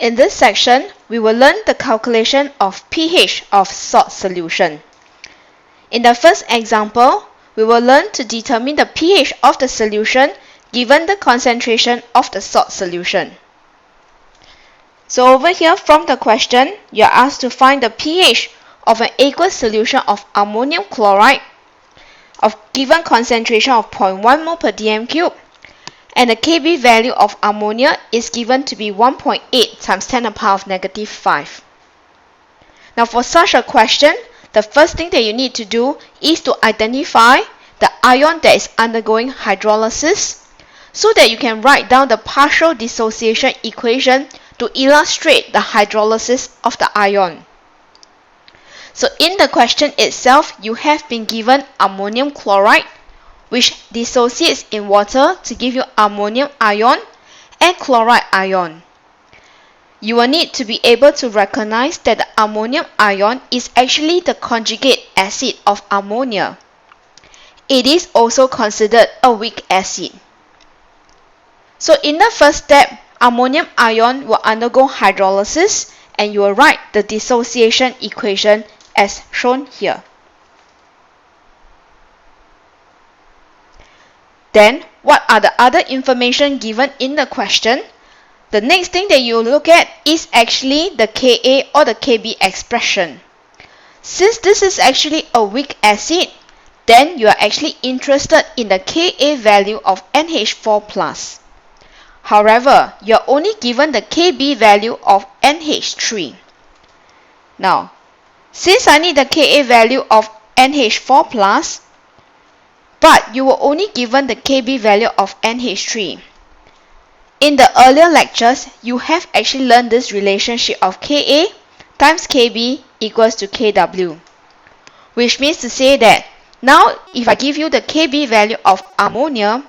In this section, we will learn the calculation of pH of salt solution. In the first example, we will learn to determine the pH of the solution given the concentration of the salt solution. So over here from the question, you are asked to find the pH of an aqueous solution of ammonium chloride of given concentration of 0.1 mol per dm cube, and the Kb value of ammonia is given to be 1.8 times 10 to the power of negative 5. Now for such a question, the first thing that you need to do is to identify the ion that is undergoing hydrolysis so that you can write down the partial dissociation equation to illustrate the hydrolysis of the ion. So in the question itself, you have been given ammonium chloride, which dissociates in water to give you ammonium ion and chloride ion. You will need to be able to recognize that the ammonium ion is actually the conjugate acid of ammonia. It is also considered a weak acid. So in the first step, ammonium ion will undergo hydrolysis and you will write the dissociation equation as shown here. Then, what are the other information given in the question? The next thing that you look at is actually the Ka or the Kb expression. Since this is actually a weak acid, then you are actually interested in the Ka value of NH4+. However, you are only given the Kb value of NH3. Now, since I need the Ka value of NH4+, but you were only given the Kb value of NH3. In the earlier lectures, you have actually learned this relationship of Ka times Kb equals to Kw, which means to say that now if I give you the Kb value of ammonia,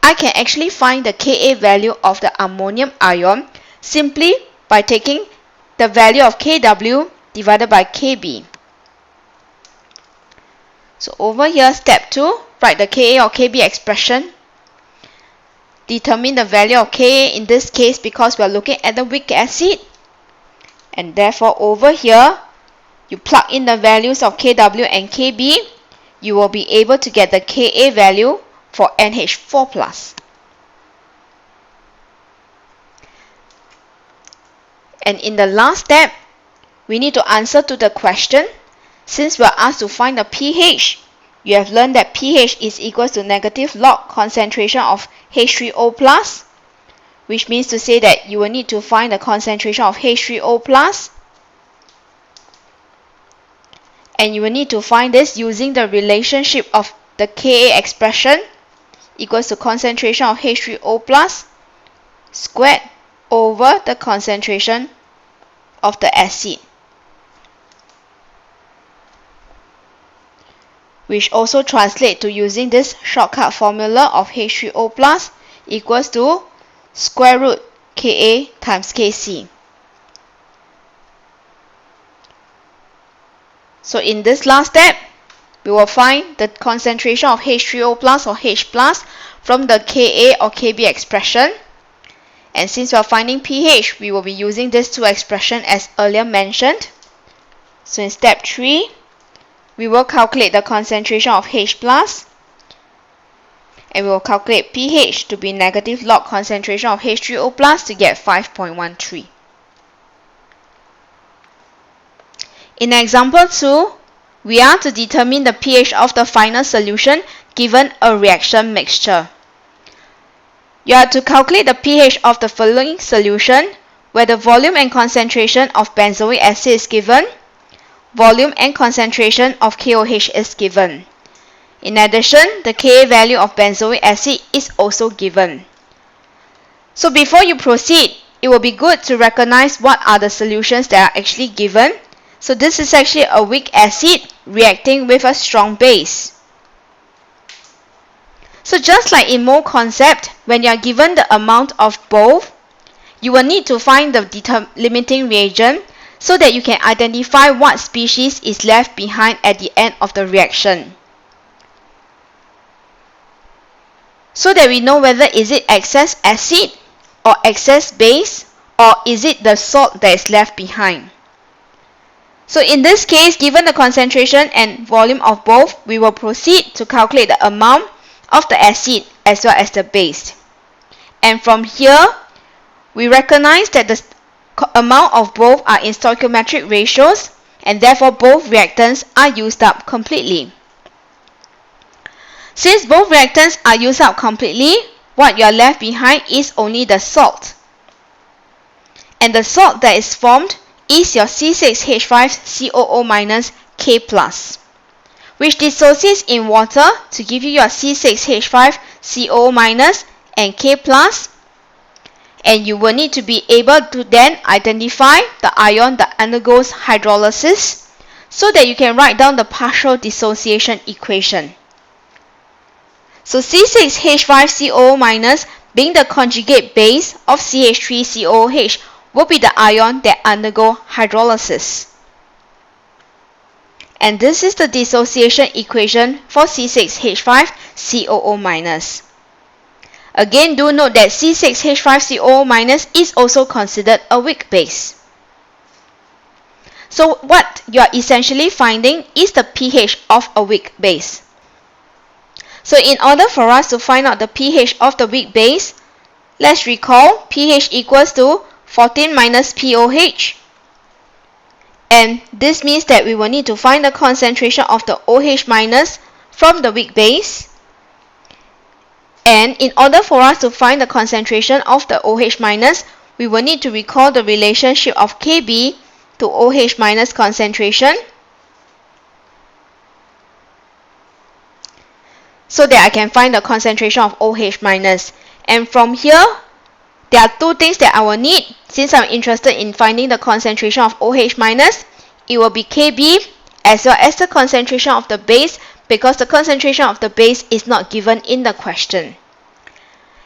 I can actually find the Ka value of the ammonium ion simply by taking the value of Kw divided by Kb. So over here, step 2, write the Ka or Kb expression. Determine the value of Ka in this case because we are looking at the weak acid. And therefore over here, you plug in the values of Kw and Kb, you will be able to get the Ka value for NH4+. And in the last step, we need to answer to the question. Since we are asked to find the pH, you have learned that pH is equal to negative log concentration of H3O+, which means to say that you will need to find the concentration of H3O+, and you will need to find this using the relationship of the Ka expression equals to concentration of H3O+ squared over the concentration of the acid, which also translate to using this shortcut formula of H3O+ equals to square root Ka times Kc. So in this last step, we will find the concentration of H3O+ or H+ from the Ka or Kb expression. And since we are finding pH, we will be using these two expressions as earlier mentioned. So in step 3, we will calculate the concentration of H+, and we will calculate pH to be negative log concentration of H3O+ to get 5.13. In example 2, we are to determine the pH of the final solution given a reaction mixture. You are to calculate the pH of the following solution where the volume and concentration of benzoic acid is given, volume and concentration of KOH is given. In addition, the Ka value of benzoic acid is also given. So before you proceed, it will be good to recognize what are the solutions that are actually given. So this is actually a weak acid reacting with a strong base. So just like in mole concept, when you are given the amount of both, you will need to find the limiting reagent so that you can identify what species is left behind at the end of the reaction. So that we know whether is it excess acid or excess base or is it the salt that is left behind? So in this case, given the concentration and volume of both, we will proceed to calculate the amount of the acid as well as the base. And from here, we recognize that the amount of both are in stoichiometric ratios, and therefore both reactants are used up completely. Since both reactants are used up completely, what you are left behind is only the salt. And the salt that is formed is your C6H5COO- K+, which dissociates in water to give you your C6H5COO- and K+, and you will need to be able to then identify the ion that undergoes hydrolysis so that you can write down the partial dissociation equation. So C6H5COO- being the conjugate base of CH3COOH will be the ion that undergo hydrolysis. And this is the dissociation equation for C6H5COO-. Again, do note that C6H5COO- is also considered a weak base. So what you are essentially finding is the pH of a weak base. So in order for us to find out the pH of the weak base, let's recall pH equals to 14 minus pOH. And this means that we will need to find the concentration of the OH- from the weak base. And in order for us to find the concentration of the OH-, we will need to recall the relationship of Kb to OH- concentration, so that I can find the concentration of OH-. And from here, there are two things that I will need. Since I'm interested in finding the concentration of OH-, it will be Kb as well as the concentration of the base, because the concentration of the base is not given in the question.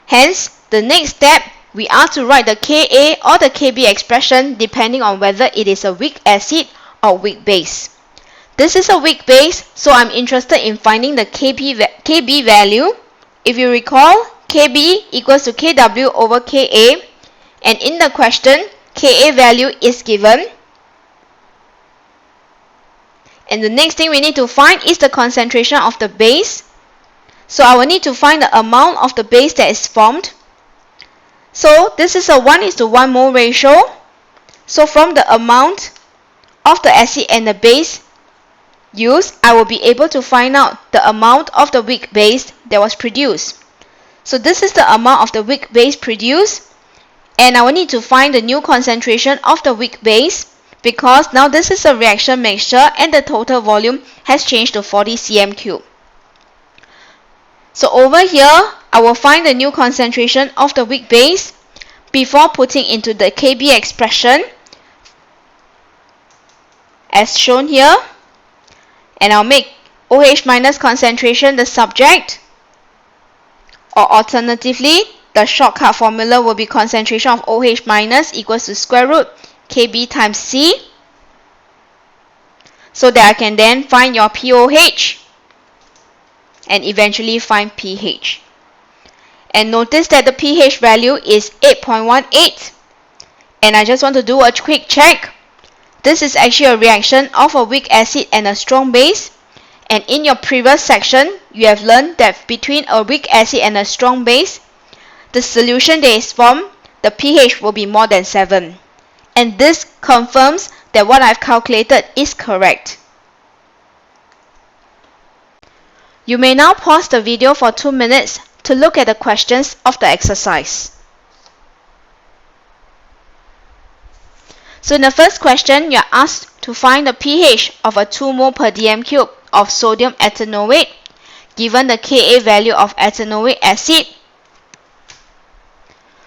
Hence, the next step, we are to write the Ka or the Kb expression depending on whether it is a weak acid or weak base. This is a weak base, so I'm interested in finding the Kb value. If you recall, Kb equals to Kw over Ka, and in the question, Ka value is given. And the next thing we need to find is the concentration of the base. So I will need to find the amount of the base that is formed. So this is a 1:1 mole ratio. So from the amount of the acid and the base used, I will be able to find out the amount of the weak base that was produced. So this is the amount of the weak base produced, and I will need to find the new concentration of the weak base, because now this is a reaction mixture and the total volume has changed to 40 cm3. So over here, I will find the new concentration of the weak base before putting into the Kb expression as shown here, and I'll make OH- concentration the subject, or alternatively, the shortcut formula will be concentration of OH- equals to square root Kb times C, so that I can then find your pOH and eventually find pH. And notice that the pH value is 8.18, and I just want to do a quick check. This is actually a reaction of a weak acid and a strong base, and in your previous section, you have learned that between a weak acid and a strong base, the solution that is formed, the pH will be more than 7. And this confirms that what I've calculated is correct. You may now pause the video for 2 minutes to look at the questions of the exercise. So in the first question, you are asked to find the pH of a 2 mole per dm³ of sodium ethanoate given the Ka value of ethanoic acid.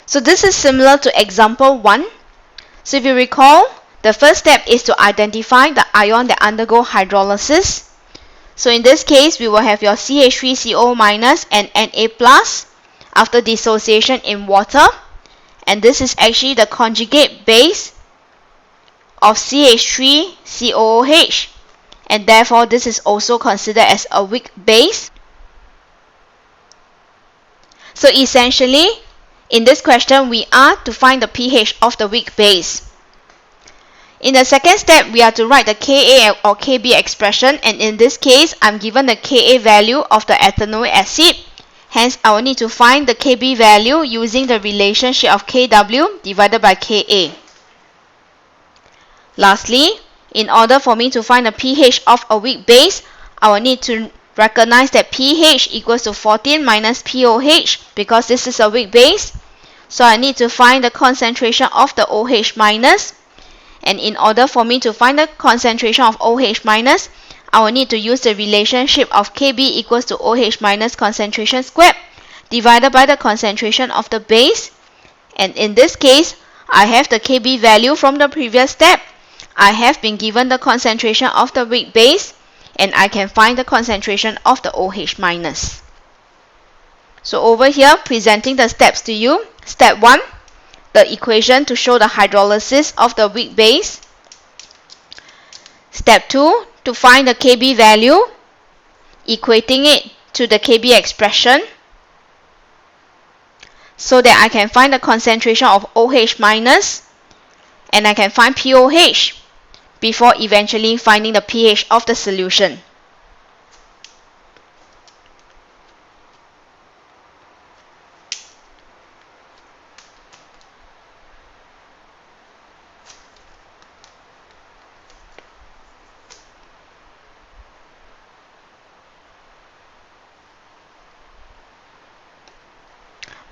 So this is similar to example 1. So if you recall, the first step is to identify the ion that undergo hydrolysis. So in this case, we will have your CH3COO- and Na+ after dissociation in water. And this is actually the conjugate base of CH3COOH. And therefore, this is also considered as a weak base. So essentially, In this question, we are to find the pH of the weak base. In the second step, we are to write the Ka or Kb expression, and in this case, I'm given the Ka value of the ethanoic acid. Hence, I will need to find the Kb value using the relationship of Kw divided by Ka. Lastly, in order for me to find the pH of a weak base, I will need to recognize that pH equals to 14 minus pOH because this is a weak base. So I need to find the concentration of the OH minus. And in order for me to find the concentration of OH minus, I will need to use the relationship of Kb equals to OH minus concentration squared divided by the concentration of the base. And in this case, I have the Kb value from the previous step. I have been given the concentration of the weak base, and I can find the concentration of the OH minus. So over here, presenting the steps to you. Step 1, the equation to show the hydrolysis of the weak base. Step 2, to find the Kb value, equating it to the Kb expression so that I can find the concentration of OH minus and I can find pOH before eventually finding the pH of the solution.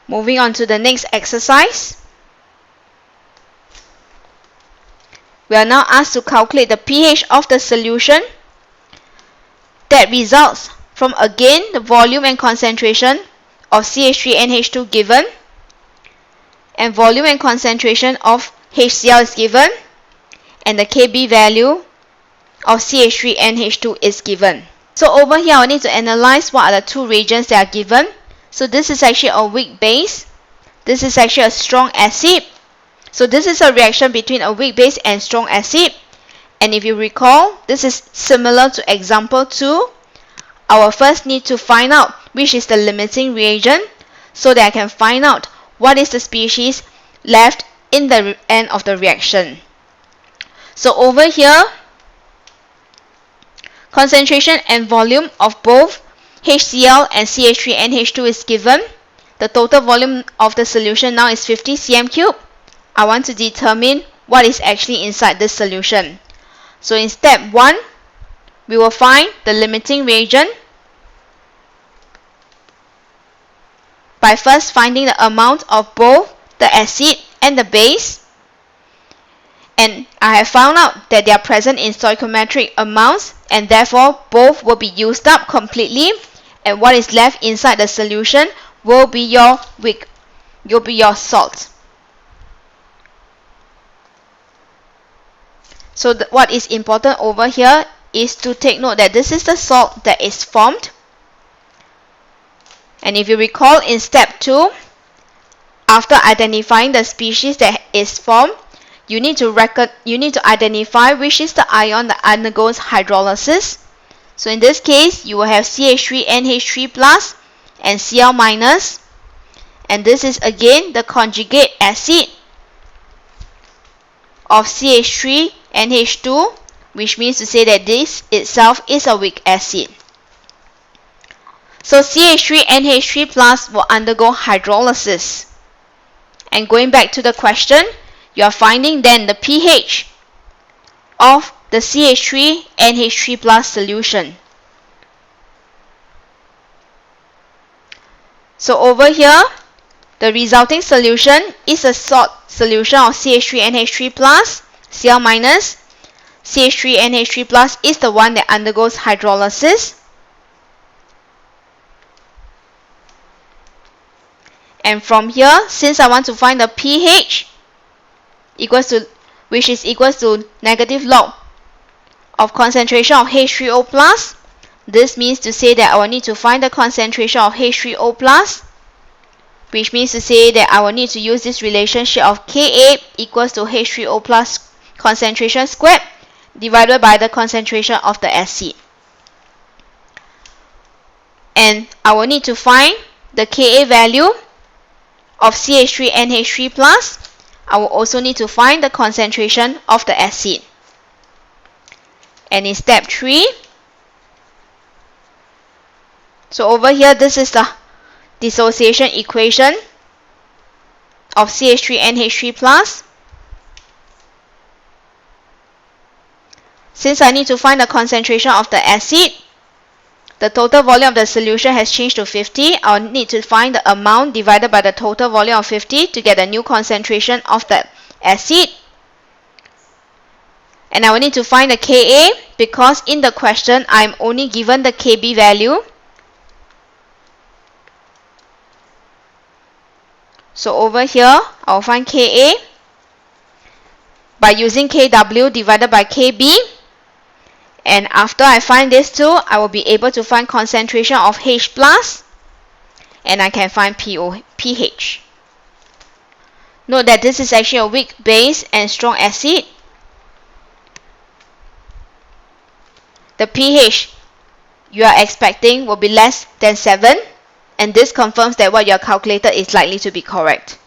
Moving on to the next exercise. We are now asked to calculate the pH of the solution that results from again the volume and concentration of CH3NH2 given, and volume and concentration of HCl is given, and the Kb value of CH3NH2 is given. So over here I need to analyze what are the two reagents that are given. So this is actually a weak base. This is actually a strong acid. So this is a reaction between a weak base and strong acid. And if you recall, this is similar to example 2. I will first need to find out which is the limiting reagent so that I can find out what is the species left in the end of the reaction. So over here, concentration and volume of both HCl and CH3NH2 is given. The total volume of the solution now is 50 cm3. I want to determine what is actually inside this solution. So in step 1, we will find the limiting reagent by first finding the amount of both the acid and the base. And I have found out that they are present in stoichiometric amounts, and therefore both will be used up completely, and what is left inside the solution will be your salt. So what is important over here is to take note that this is the salt that is formed. And if you recall in step 2, after identifying the species that is formed, you need to identify which is the ion that undergoes hydrolysis. So in this case, you will have CH3NH3 plus and Cl minus. And this is again the conjugate acid of CH3NH2, which means to say that this itself is a weak acid. So CH3NH3 plus will undergo hydrolysis. And going back to the question, you are finding then the pH of the CH3NH3 plus solution. So over here, the resulting solution is a salt solution of CH3NH3 plus, Cl minus. CH3NH3 plus is the one that undergoes hydrolysis. And from here, since I want to find the pH which is equals to negative log of concentration of H3O plus, this means to say that I will need to find the concentration of H3O plus, which means to say that I will need to use this relationship of Ka equals to H3O plus concentration squared divided by the concentration of the acid. And I will need to find the Ka value of CH3NH3+, I will also need to find the concentration of the acid. And in step 3, so over here, this is the dissociation equation of CH3NH3+. Since I need to find the concentration of the acid, the total volume of the solution has changed to 50. I'll need to find the amount divided by the total volume of 50 to get the new concentration of the acid. And I will need to find the Ka because in the question, I'm only given the Kb value. So over here, I'll find Ka by using Kw divided by Kb. And after I find these two, I will be able to find concentration of H+, and I can find pH. Note that this is actually a weak base and strong acid. The pH you are expecting will be less than 7, and this confirms that what you have calculated is likely to be correct.